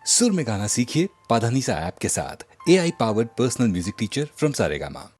सुर में गाना सीखिए पाधानीसा ऐप के साथ। AI powered personal music teacher from Saregama.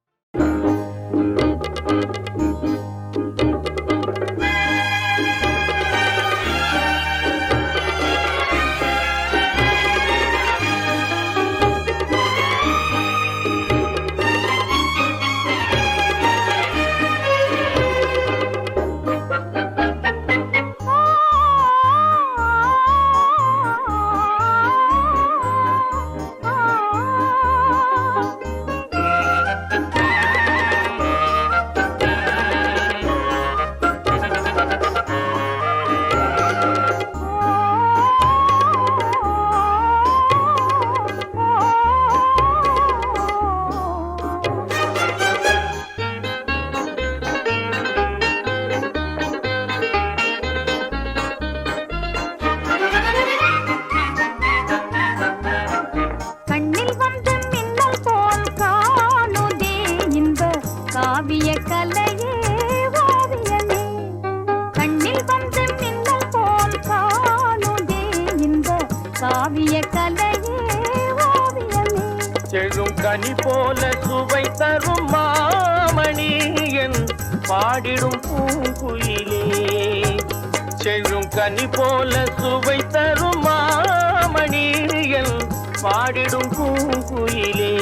காவிய கலையே ஓவியமே கண்ணில் வந்து மின்னல் போல் காணுதே இந்த காவிய கலையே ஓவியமே செழும் கனி போல சுவை தரும் மாமணி என் பாடிடும் பூங்குயிலே செழும் கனி போல சுவை தரும் மாமணி என் பாடிடும் பூங்குயிலே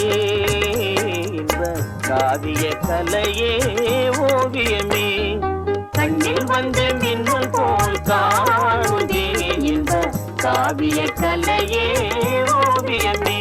காவிய கலையே ஓவியமே கண்ணில் வந்து மின்னல் போல் காணுதே இந்த காவிய கலையே ஓவியமே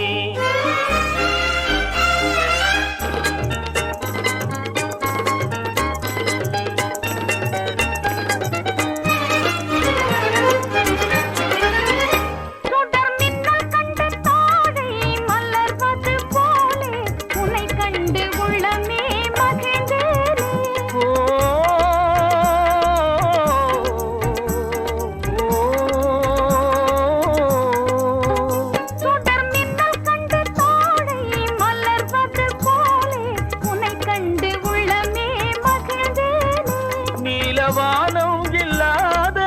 வானம் இல்லாத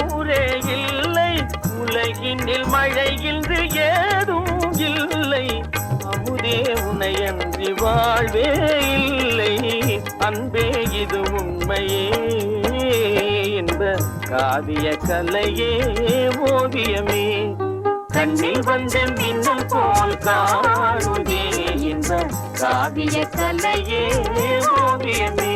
ஊரே இல்லை உலகினில் மழை இன்று ஏதும் இல்லை அமுதே உனையன்றி வாழ்வே இல்லை அன்பே இது உண்மையே என்ப காவிய கலையே ஓவியமே கண்ணில் வந்து மின்னல் போல் காணுதே என்ப காவிய கலையே ஓவியமே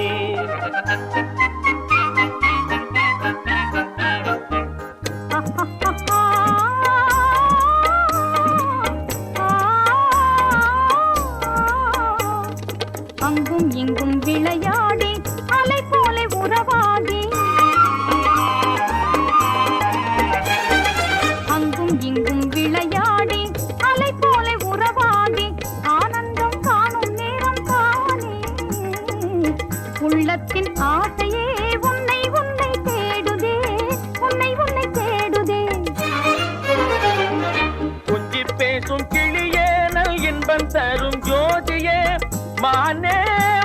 அங்கும் இங்கும் விளையாடி அலை போல உறவாடி அங்கும் இங்கும் விளையாடி அலை போல உறவாடி ஆனந்தம் காணும் நேரம் தானே உள்ளத்தின் ஆசையே உன்னை உன்னை தேடுதே உன்னை உன்னை தேடுதே கொஞ்சி பேசும் கிளியே நல் இன்பம் தரும் ஜோதியே மானே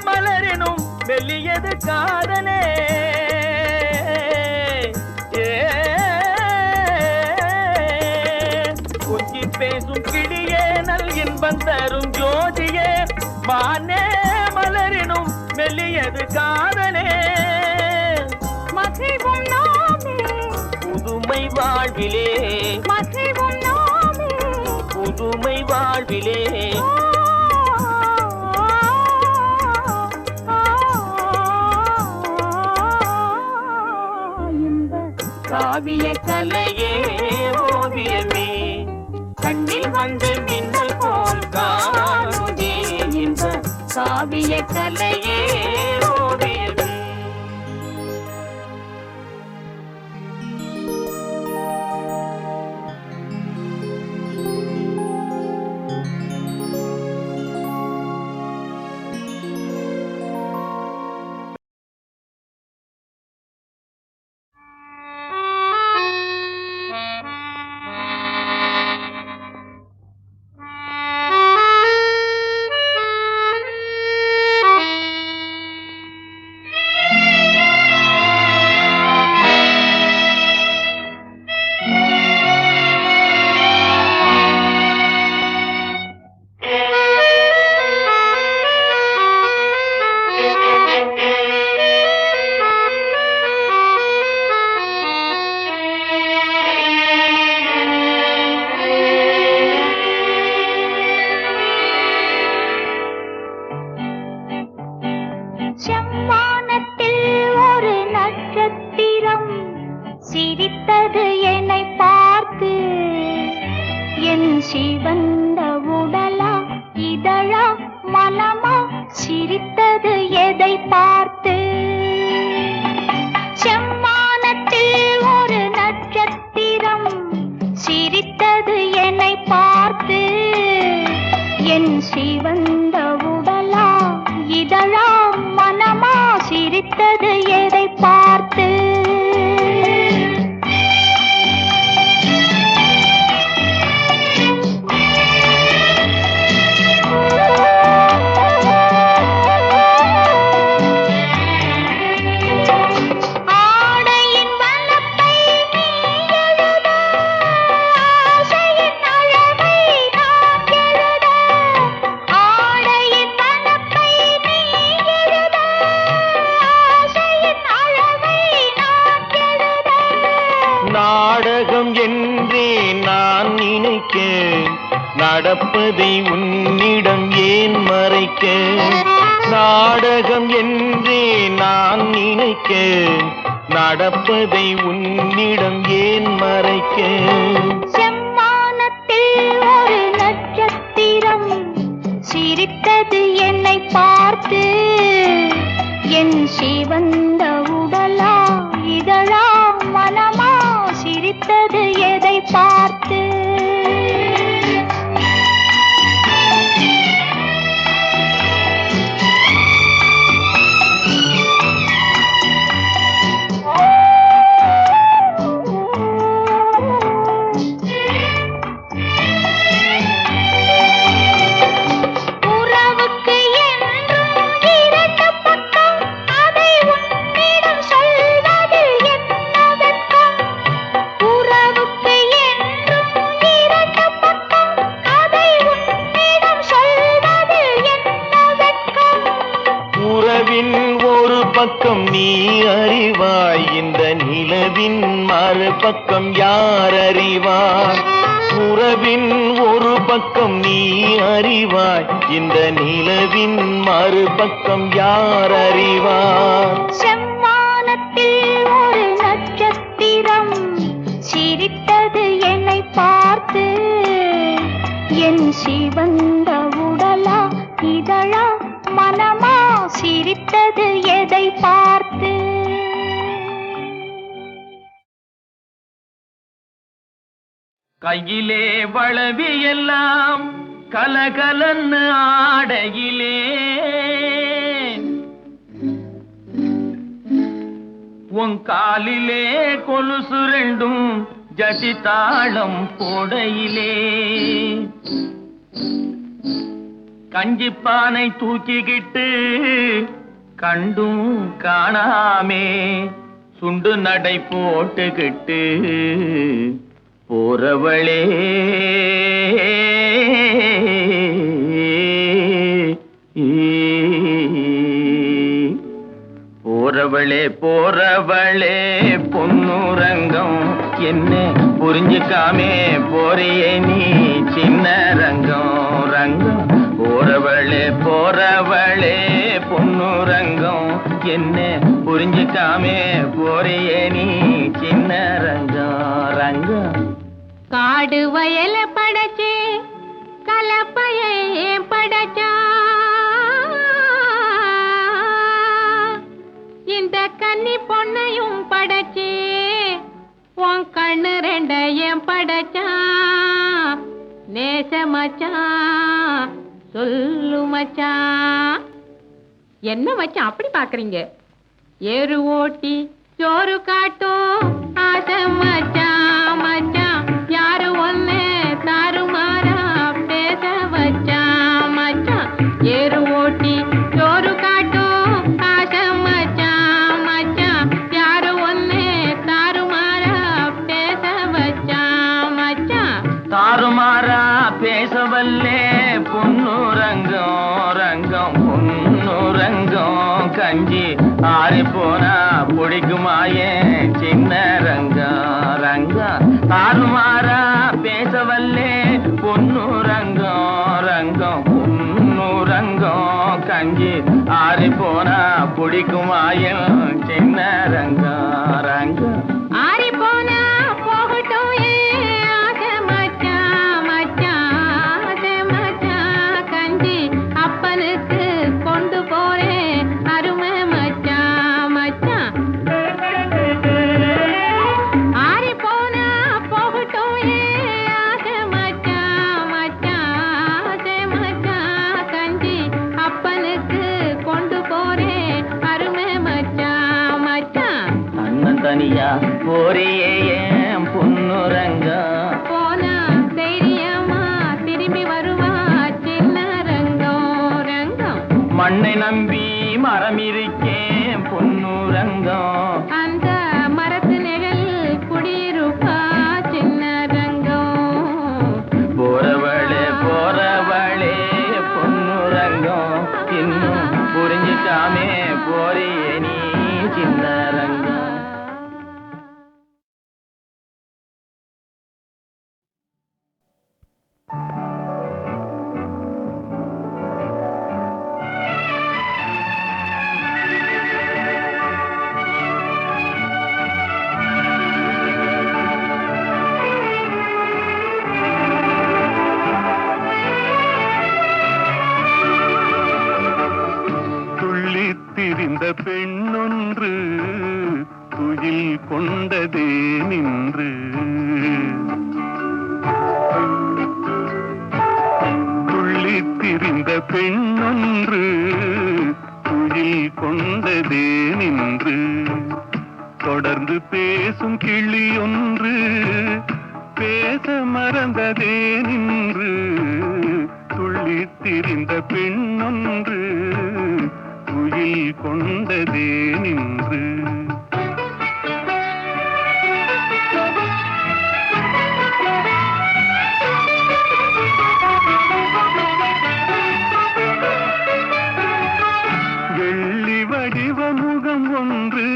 மலரினும் வெளியது காதனே கொஞ்சி பேசும் கிளியே நல் இன்பம் தரும் ஜோதியே மானே மலரினும் வெளியது காதனே மகிழ்வும் நாமே புதுமை வாழ்விலே மகிழ்வும் நாமே புதுமை வாழ்விலே காவிய கலையே ஓவியமே கண்ணில் வந்து மின்னல் போல் காணுதே இந்த காவிய கலையே ஓவியமே சிவந்த உடலா இதழா மனமா சிரித்தது எதை பார்த்து செம்மானத்தில் ஒரு நட்சத்திரம் சிரித்தது என்னை பார்த்து என் சிவந்த உடலா இதழா மனமா சிரித்தது எதை பார்த்து நடப்பதை உன்னிடம் ஏன் மறைக்க நாடகம் என்றே நான் நினைக்க நடப்பதை உன்னிடம் ஏன் மறைக்க செம்மானத்தில் ஒரு நட்சத்திரம் சிரித்தது என்னை பார்த்து என் சிவந்த உடலா இதழா மனமா சிரித்தது எதை பார்த்து பக்கம் நீ அறிவாய் இந்த நிலவின் மறுபக்கம் யார் அறிவார் உறவின் ஒரு பக்கம் நீ அறிவாய் இந்த நிலவின் மறுபக்கம் யார் அறிவார் செம்மானத்தில் ஒரு நட்சத்திரம் சிரித்தது என்னை பார்த்து என் சிவந்த உடலா இதழா மனமா சிரித்தது எதை பார்த்து கையிலே வளவி எல்லாம் கலகலன்னு ஆடையிலே உன் காலிலே கொலுசு ரெண்டும் ஜதி தாளம் போடையிலே கஞ்சிப்பானை தூக்கிக்கிட்டு கண்டும் காணாமே சுண்டு நடை போட்டுக்கிட்டு போறவளே போறவளே போறவளே பொன்னுரங்கம் என்ன புரிஞ்சுக்காமே போறியே நீ சின்ன ரங்கம் ரங்கம் போறவளே போறவளே பொன்னுரங்கம் என்ன புரிஞ்சுக்காமே போறியே நீ சின்ன ரங்கம் ரங்கம் காடு வயல படைச்சே கலப்பையே படைச்சா இந்த கன்னி பொண்ணையும் படைச்சே உன் கண்ணு ரெண்டையும் படைச்சா நேச மச்சான் சொல்லு மச்சான். என்ன மச்சான் அப்படி பாக்குறீங்க? ஏறு ஓட்டி சோறு காட்டும் ஆசை மச்சான் மச்சான் யாரு ஒன்னு தாறுமாறா பேச வச்சான் மச்சான். ஏறு ஓட்டி சோறு காட்டும் ஆசை மச்சான் மச்சான் யாரு ஒன்னு தாறுமாறா பேச வச்சான் மச்சான். தாறுமாறா பேசவல்லே பொன்னு ரங்கம் ரங்கம் பொன்னு ரங்கம் கஞ்சி ஆறி போனா பிடிக்குமாயே சின்ன ரங்கம் ரங்கம். தாறுமாறா பேசவல்லே பொன்னு ரங்கம் ரங்கம் பொன்னு ரங்கம் கஞ்சி ஆறி போனா பிடிக்குமாயே சின்ன ரங்கம் ரங்கம். ஆறி போனா போகட்டும் ஆசை மச்சான் மச்சான் போறியே ஏன் பொன்னுரங்கம் போனா தைரியமா திரும்பி வருவா சின்ன ரங்கம் ரங்கம் மண்ணை நம்பி மரம் இருக்கேன் பொன்னுரங்கம் அந்த மரத்து நிழல் குடியிருப்பா சின்ன ரங்கம் போறவளே பொன்னுரங்கம் இன்னும் புரிஞ்சுக்காமே போறியே நீ சின்ன ரங்கம் திரிந்த பெண்ணொன்று துயில் கொண்டதே நின்று துள்ளித் திரிந்த பெண்ணொன்று துயில் கொண்டதே நின்று தொடர்ந்து பேசும் கிளியொன்று பேச மறந்ததே நின்று துள்ளித் திரிந்த பெண்ணொன்று துயில் கொண்டதே நின்று வெள்ளி வடிவ முகம் ஒன்று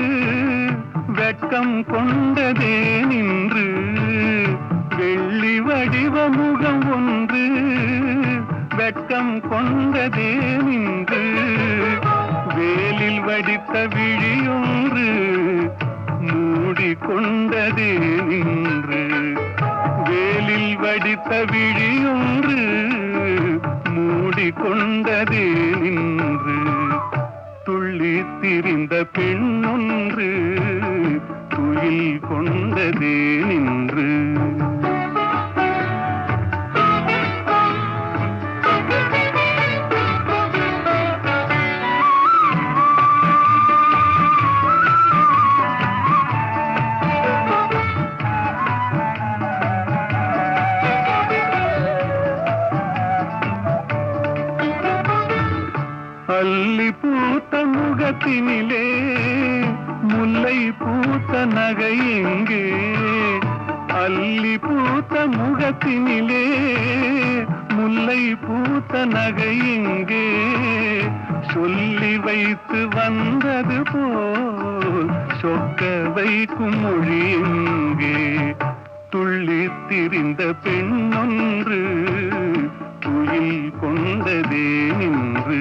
வெட்கம் கொண்டதே நின்று வெள்ளி வடிவ முகம் ஒன்று வெட்கம் கொண்டதே நின்று வேலில் வடித்த விழியொன்று மூடிக்கொண்டதே நின்று வேலில் வடித்த விழியொன்று மூடிக்கொண்டதே நின்று துள்ளித் திரிந்த பெண்ணொன்று துயில் கொண்டதே நின்று அல்லி பூத்த முகத்தினிலே முல்லை பூத்த நகை எங்கே அல்லி பூத்த முகத்தினிலே முல்லை பூத்த நகை எங்கே சொல்லி வைத்து வந்தது போல் சொக்க வைக்கும் மொழி எங்கே துள்ளித் திரிந்த பெண்ணொன்று துயில் கொண்டதே நின்று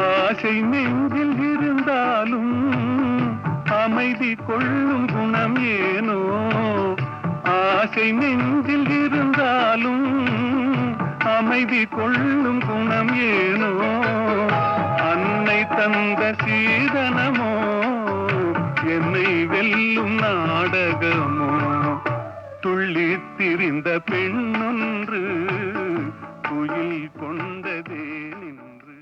ஆசை நெஞ்சில் இருந்தாலும் அமைதி கொள்ளும் குணம் ஏனோ ஆசை நெஞ்சில் இருந்தாலும் அமைதி கொள்ளும் குணம் ஏனோ அன்னை தந்த சீதனமோ என்னை வெல்லும் நாடகமோ துள்ளித் திரிந்த பெண்ணொன்று துயில் கொண்டதே நின்று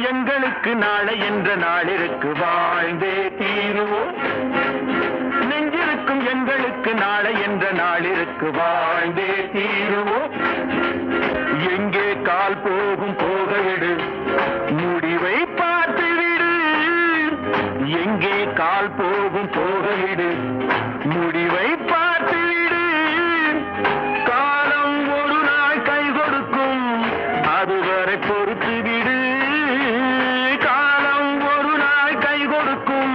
எங்களுக்கு நாளை என்ற நாளிற்கு வாழ்ந்தே தீருவோம் நெஞ்சிருக்கும் எங்களுக்கு நாளை என்ற நாளிற்கு வாழ்ந்தே தீருவோம் எங்கே கால் போகும் போகவிடு முடிவை பார்த்துவிடு எங்கே கால் போகும் போகவிடு முடிவை பார்த்துவிடு காலம் ஒரு நாள் கை கொடுக்கும் அதுவரை பொறுத்து விடு காலம் ஒரு நாள் கை கொடுக்கும்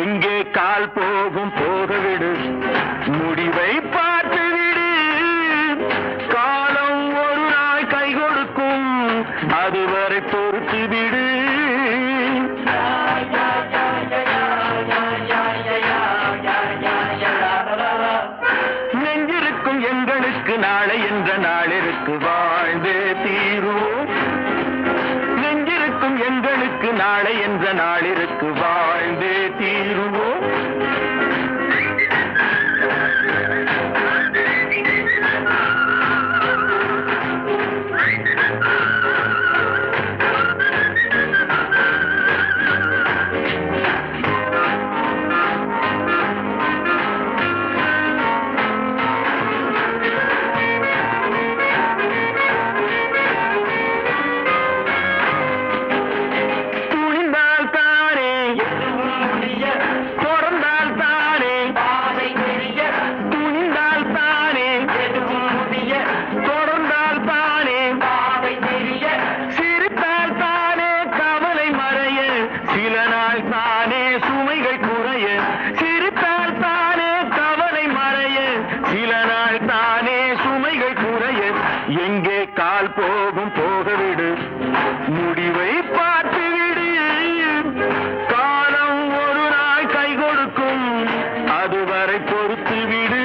எங்கே கால் போகும் போகவிடு, முடிவை பார்த்து விடு. காலம் ஒரு நாள் கை கொடுக்கும், அதுவரை பொறுத்து விடு. நெஞ்சிருக்கும் எங்களுக்கு நாளை என்ற நாளிற்கு வாழ்ந்தே தீருவோம். நெஞ்சிருக்கும் எங்களுக்கு நாளை என்ற நாளிற்கு வாழ்ந்தே தீருவோம். எங்கே கால் போகும் போகவிடு, முடிவை பார்த்து விடு. காலம் ஒரு நாள் கை கொடுக்கும், அதுவரை பொறுத்து விடு.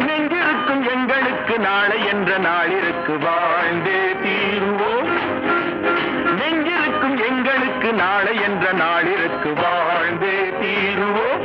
நெஞ்சிருக்கும் எங்களுக்கு நாளை என்ற நாளிற்கு வாழ்ந்தே தீருவோம். நெஞ்சிருக்கும் எங்களுக்கு நாளை என்ற நாளிற்கு வாழ்ந்தே தீருவோம்.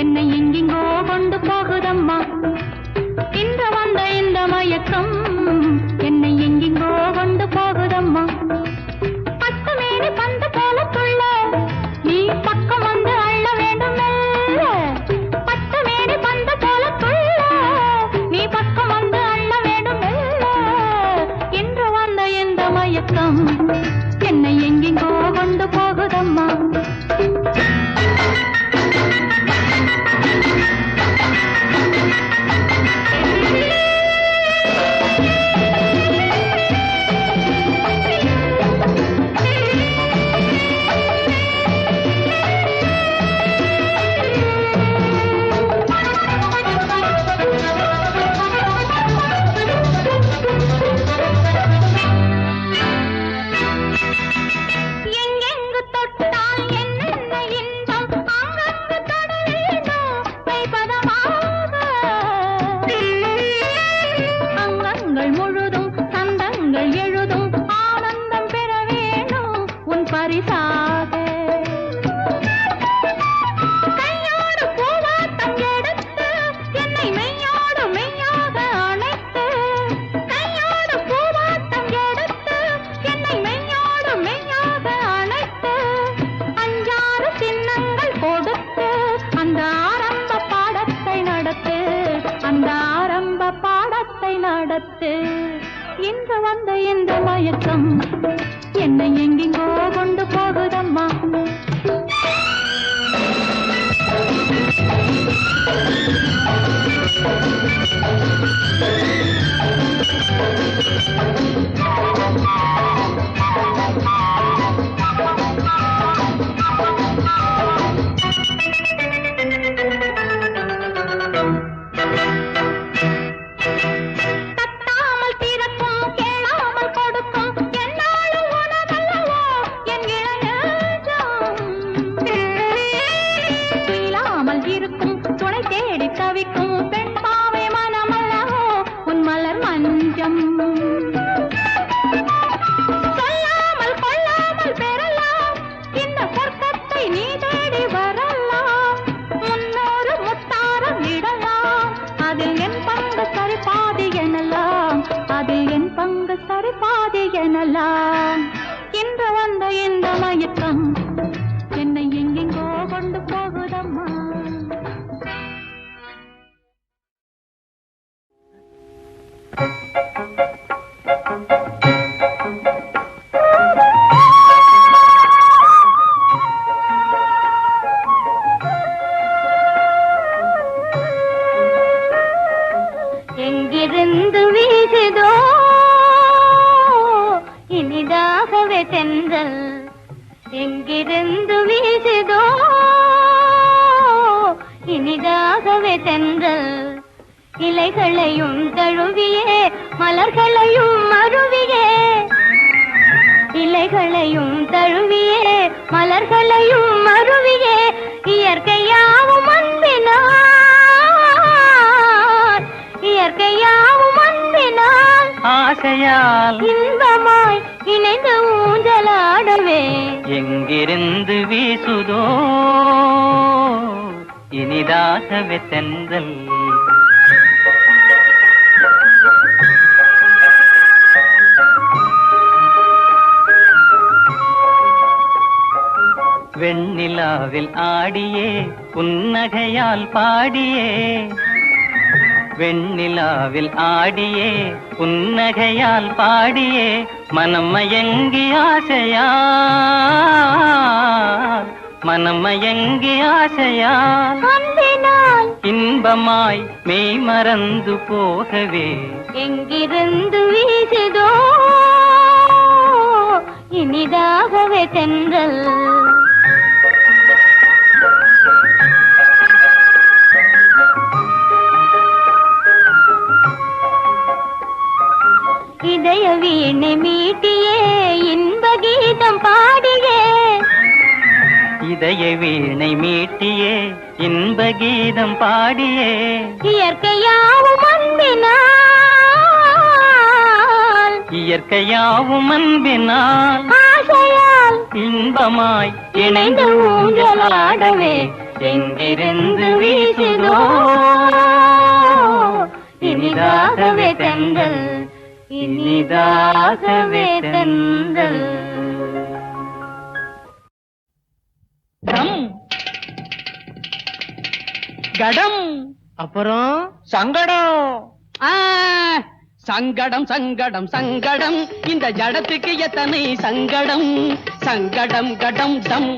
என்னை எங்கெங்கோ கொண்டு போகுதம்மா, இன்று வந்த இந்த மயக்கம் என்னை எங்கெங்கோ கொண்டு போகுதம்மா. பத்து மேனி பந்து போல துள்ள, நீ பக்கம் வந்து அள்ள வேண்டும் மெல்ல. பத்து மேனி பந்து போல துள்ள, நீ பக்கம் வந்து அள்ள வேண்டும் மெல்ல. இன்று வந்த இந்த மயக்கம் என்னை எங்கெங்கோ கொண்டு போகுதம்மா. இன்று வந்த இந்த மயக்கம் என்னை எங்கெங்கோ கொண்டு போகுதம்மா. தட்டாமல் திறக்கும் கேளாமல் கொடுக்கும் என்னாலும் உனதல்லவோ என் இளையராஜா. அது சரி பாதி எனலாம். இன்று வந்த இந்த மயக்கம் என்னை எங்கெங்கோ கொண்டு போகுதம்மா. எங்கிருந்து வீசுதோ இனிதாகவே தென்றல், எங்கிருந்து வீசுதோ இனிதாகவே தென்றல். இலைகளையும் தழுவியே மலர்களையும் மருவியே, இலைகளையும் தழுவியே மலர்களையும் மருவியே, இயற்கையாவும் அன்பினார், இயற்கையாவும் அன்பினார். ஆசையால் இன்பமாய் இணைந்து ஊஞ்சலாடவே எங்கிருந்து வீசுதோ இனிதாகவே தென்றல். வெண்ணிலாவில் ஆடியே புன்னகையால் பாடியே, வெண்ணிலாவில் ஆடியே புன்னகையால் பாடியே, மனம் மயங்கி ஆசையால், மனம் மயங்கி ஆசையால் அன்பினால் இன்பமாய் மெய் மறந்து போகவே எங்கிருந்து வீசுதோ இனிதாகவே தென்றல். இதய வீணை மீட்டியே இன்ப கீதம் பாடியே, இதய வீணை மீட்டியே இன்ப கீதம் பாடியே, இயற்கையாவும் அன்பினால், இயற்கையாவும் அன்பினால் ஆசையால் இன்பமாய் இணைந்து ஊஞ்சலாடவே எங்கிருந்து வீசுதோ இனிதாகவே தென்றல், இனிதாகவே தென்றல். டம் கடம் அப்புறம் சங்கடம். சங்கடம் சங்கடம் சங்கடம், இந்த ஜடத்துக்கு எத்தனை சங்கடம். சங்கடம் கடம் டம்,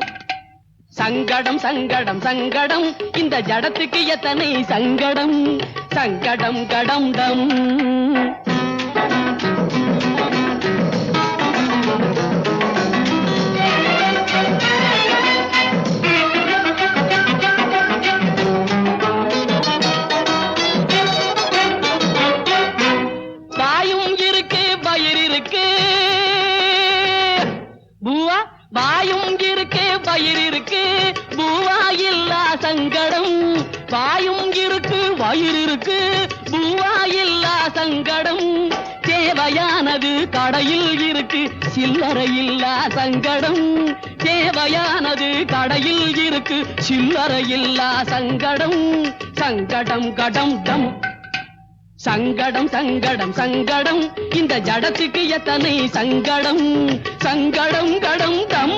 சங்கடம் சங்கடம் சங்கடம், இந்த ஜடத்துக்கு எத்தனை சங்கடம். சங்கடம் கடம் டம். வாயும் இருக்கு பயிர் இருக்கு பூவா இல்லா சங்கடம், வாயும் இருக்கு வயிறு இருக்கு பூவா இல்லா சங்கடம். தேவையானது கடையில் இருக்கு சில்லறை இல்லா சங்கடம், தேவையானது கடையில் இருக்கு சில்லறை இல்லா சங்கடம். சங்கடம் கடம் டம், சங்கடம் சங்கடம் சங்கடம், இந்த ஜடத்துக்கு எத்தனை சங்கடம். சங்கடம் கடம் டம்.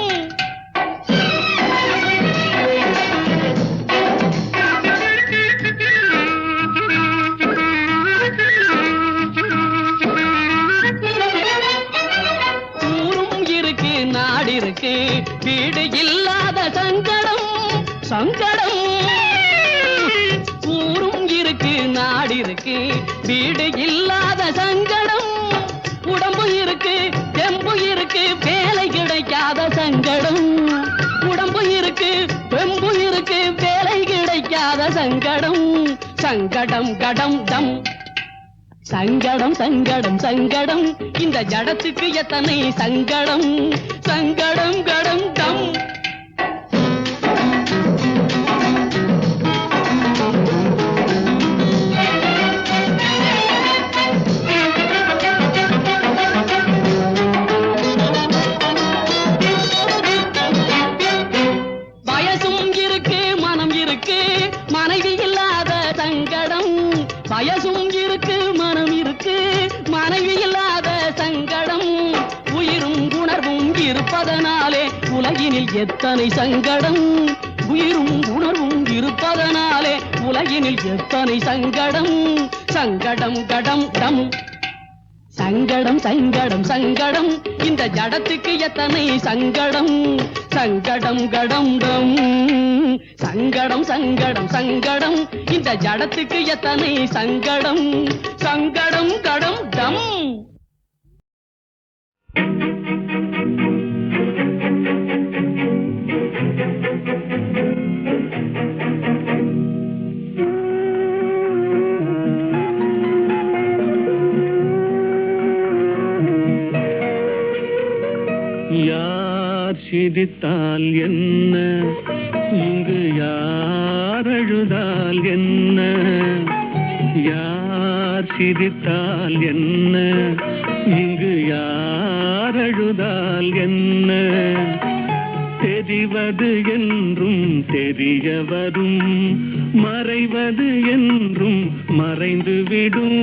ஊரும் இருக்கு நாடு இருக்கு வீடு இல்லாத சங்கடம். சங்கடம் ஊரும் இருக்கு நாடு இருக்கு வீடு இல்லாத சங்கடம். உடம்பு இருக்கு தெம்பு இருக்கு வேலை கிடைக்காத சங்கடம். உடம்பு இருக்கு தெம்பு இருக்கு வேலை கிடைக்காத சங்கடம். சங்கடம் கடம் டம், சங்கடம் சங்கடம் சங்கடம், இந்த ஜடத்துக்கு எத்தனை சங்கடம். சங்கடம் கடம் டம். வயசும் இருக்கு மனம் இருக்கு மனைவி இல்லாத உலகினில் எத்தனை சங்கடம், உயிரும் உணர்வும் இருப்பதனாலே உலகினில் எத்தனை சங்கடம். சங்கடம் கடம் டம், சங்கடம் சங்கடம் சங்கடம், இந்த ஜடத்துக்கு எத்தனை சங்கடம். சங்கடம் கடம் டம், சங்கடம் சங்கடம் சங்கடம், இந்த ஜடத்துக்கு எத்தனை சங்கடம். சங்கடம் கடம் டம். யார் சிரித்தால் என்ன, இங்கு யார் அழுதால் என்ன. யார் சிரித்தால் என்ன, இங்கு யார் அழுதால் என்ன. தெரிவது என்றும் தெரிய வரும், மறைவது என்றும் மறைந்துவிடும்.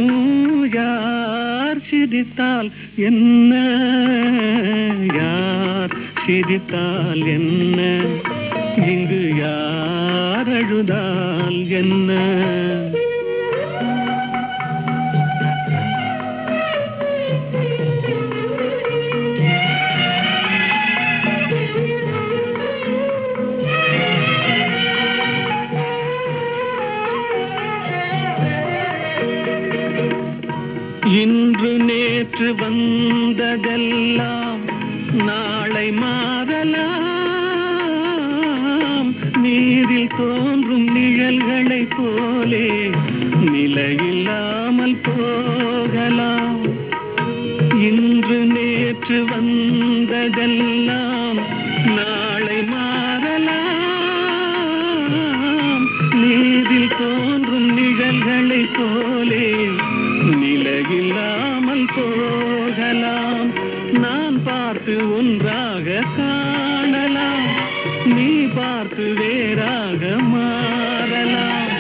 யார் சிரித்தால் என்ன, யார் சிரித்தால் என்ன, இங்கு யார் அழுதால் என்ன. இன்று நேற்று வந்ததெல்லாம் நாளை மாறலாம். நீரில் தோன்றும் நிழல்களை போலே நிலையில்லாமல் போகலாம். இன்று நேற்று வந்ததெல்லாம் நாளை மாறலாம். நீரில் தோன்றும் நிழல்களை போலே நிலையில்லாமல் போகலாம். நான் பார்த்து ஒன்றாக காணலாம், நீ பார்த்து வேறாக மாறலாம்.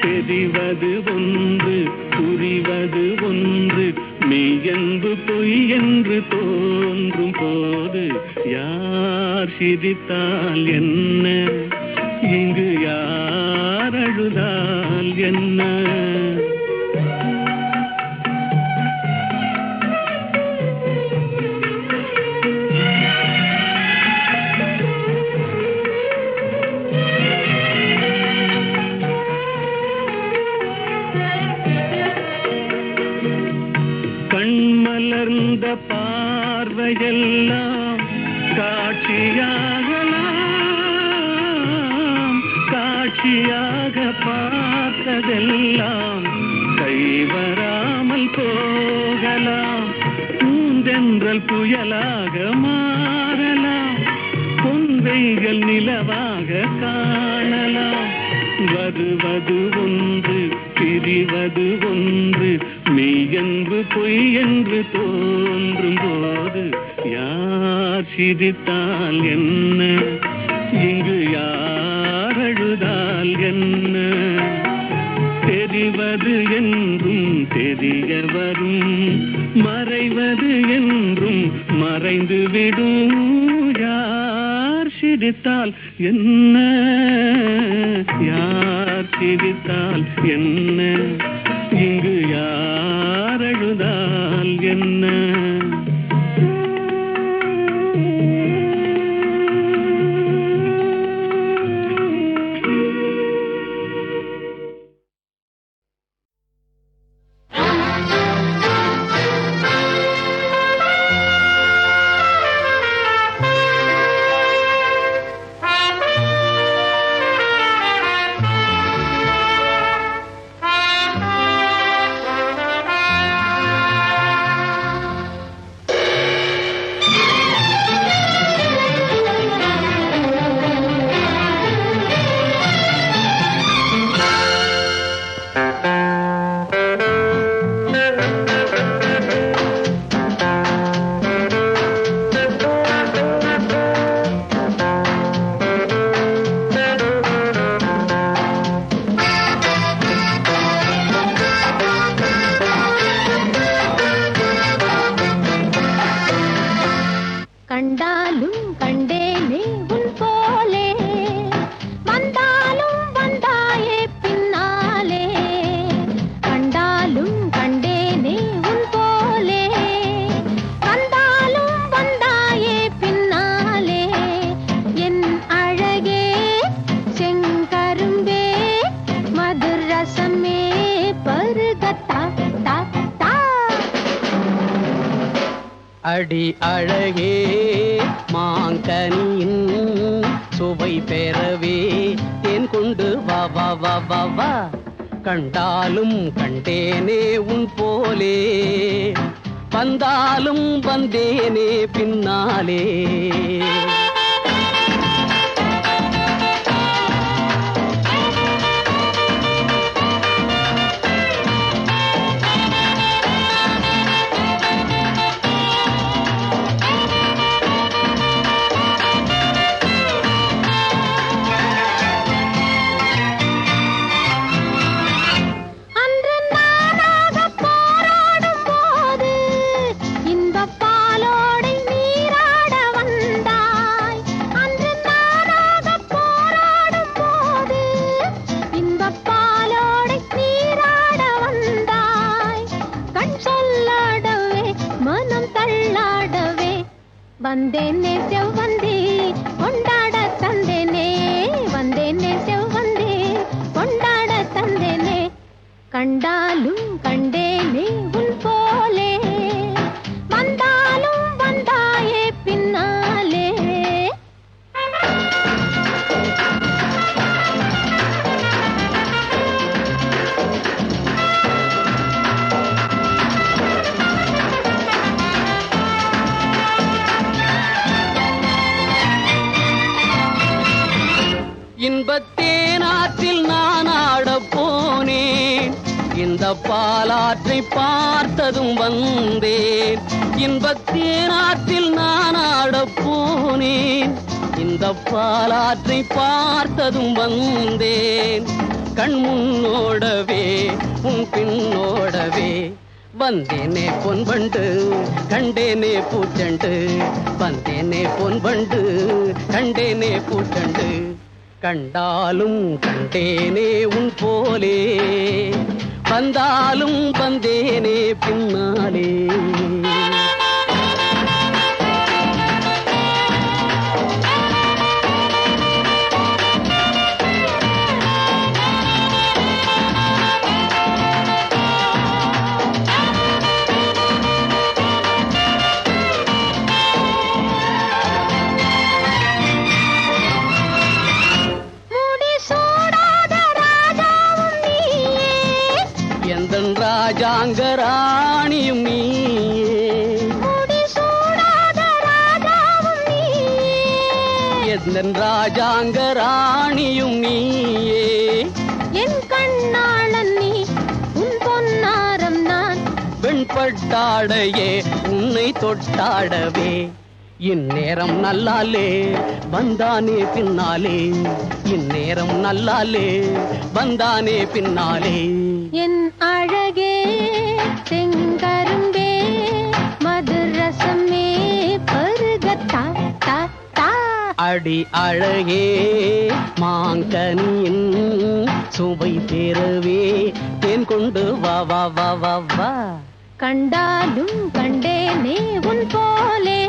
தெரிவது ஒன்று, புரிவது ஒன்று, மெய் என்று பொய் என்று தோன்றும் போது யார் சிரித்தால் என்ன, இங்கு யார் அழுதால் என்ன. கண்மலர்ந்த பார்வையெல்லாம் காட்சியாகலாம். காட்சியாக பார்த்ததெல்லாம் கைவராமல் போகலாம். பூந்தென்றல் புயலாக மாறலாம், பொன்வைகள் நிலவாக காணலாம். வருவது ஒன்று, பிரிவது ஒன்று, மெய்யென்று பொய் என்று தோன்றும் போது யார் சிரித்தால் என்ன, இங்கு யார் அழுதால் என்ன. தெரிவது என்றும் தெரிய வரும், மறைவது என்றும் மறைந்துவிடும். யார் சிரித்தால் என்ன, யார் சிரித்தால் என்ன, இங்கு யார் அழுதால் என்ன. அடி அழகே மாங்கனியின் சுவை பெறவே தேன் கொண்டு வா வா வா வா வா. கண்டாலும் கண்டேனே உன் போலே, வந்தாலும் வந்தேனே பின்னாலே. வந்தேனே செவ்வந்தே கொண்டாட தந்தேனே, வந்தேனே செவ்வந்தே கொண்டாட தந்தேனே. கண்டாலும் கண்டேனே உன் போலே, வந்தாலும் வந்தாயே பின்னாலே. இன்பத்தேனாற்றில் நான் ஆடப் போனேன், இந்த பாலாற்றை பார்த்ததும் வந்தேன். இன்பத்தேனாற்றில் நான் ஆடப் போனேன், இந்த பாலாற்றை பார்த்ததும் வந்தேன். கண் முன்னோடவே உன் பின்னோடவே வந்தேனே பொன்பண்டு கண்டேனே பூச்சண்டு, வந்தேனே பொன்பண்டு கண்டேனே பூச்சண்டு. கண்டாலும் கண்டேனே உன் போலே, வந்தாலும் வந்தேனே பின்னாலே. ராஜாங்கராணியும் நீயே, எந்தன் ராஜாங்கராணியும் நீயே. என் கண்ணாளன் நீ, உன் பொன்னாரம் நான். வெண்பட்டாடையே உன்னை தொட்டாடவே, இந்நேரம் நல்லாலே வந்தானே பின்னாலே, இந்நேரம் நல்லாலே வந்தானே பின்னாலே. என் அழகே செங்கரும்பே மதுரசமே பருகத்தா தா தா. அடி அழகே மாங்கனியின் சுவை பெறவே தேன் கொண்டு வா வா வா வா வா. கண்டாலும் கண்டேனே உன் போலே,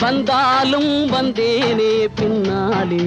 வந்தாலும் வந்தேனே பின்னாலே.